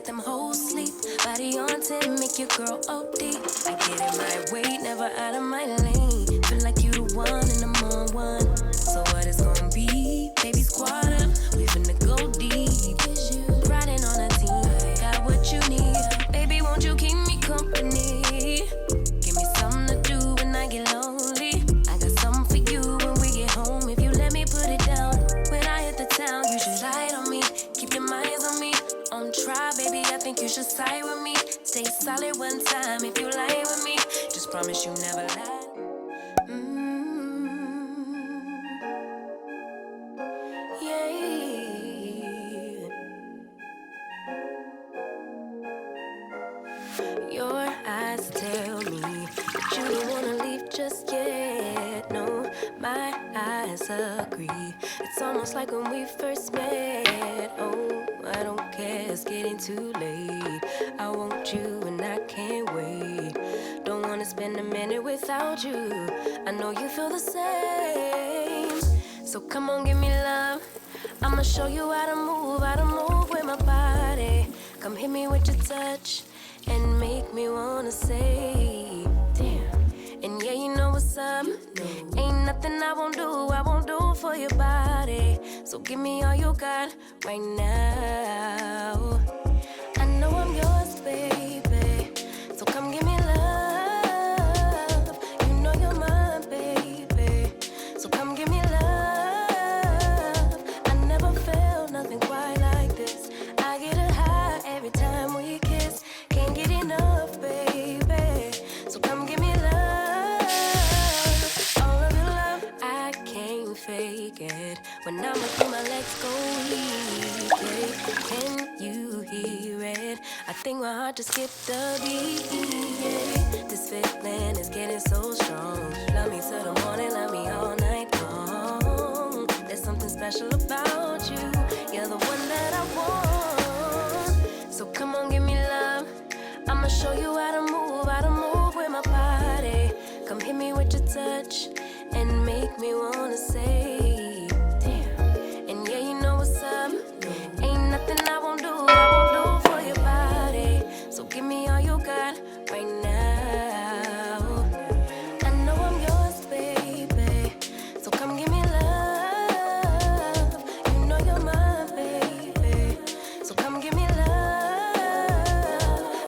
let them hoes sleep. Body on 10, make your girl OD. I get in my way, never out of my lane. Feel like you the one and I'm on one. So what it's gonna be? Baby, squad up, we finna go deep. Riding on a team, got what you need. Baby, won't you keep me company? Give me something to do when I get lonely. I got something for you when we get home. If you let me put it down, when I hit the town, you should slide on me. Keep your minds on me. On try, baby, I think you should side with me. Stay solid one time if you lie with me. Just promise you never lie. Your eyes tell me that you don't wanna leave just yet. No, my eyes agree. It's almost like when we first met. Oh, I don't care, it's getting too late. I want you and I can't wait. Don't wanna spend a minute without you. I know you feel the same. So come on, give me love. I'ma show you how to move with my body. Come hit me with your touch and make me wanna say, damn. And yeah, you know what's up. Ain't nothing I won't do for your body. So give me all you got right now. I know I'm yours, baby. So come give me love. You know you're mine, baby. So come give me love. I never felt nothing quite like this. I get a high every time we kiss. Can't get enough, baby. So come give me love. All of your love, I can't fake it. When I'm with you, my legs go weak. Can you hear it? I think my heart just skipped a beat. Yeah. This feeling is getting so strong. Love me till the morning, love me all night long. There's something special about you. You're the one that I want. So come on, give me love. I'ma show you how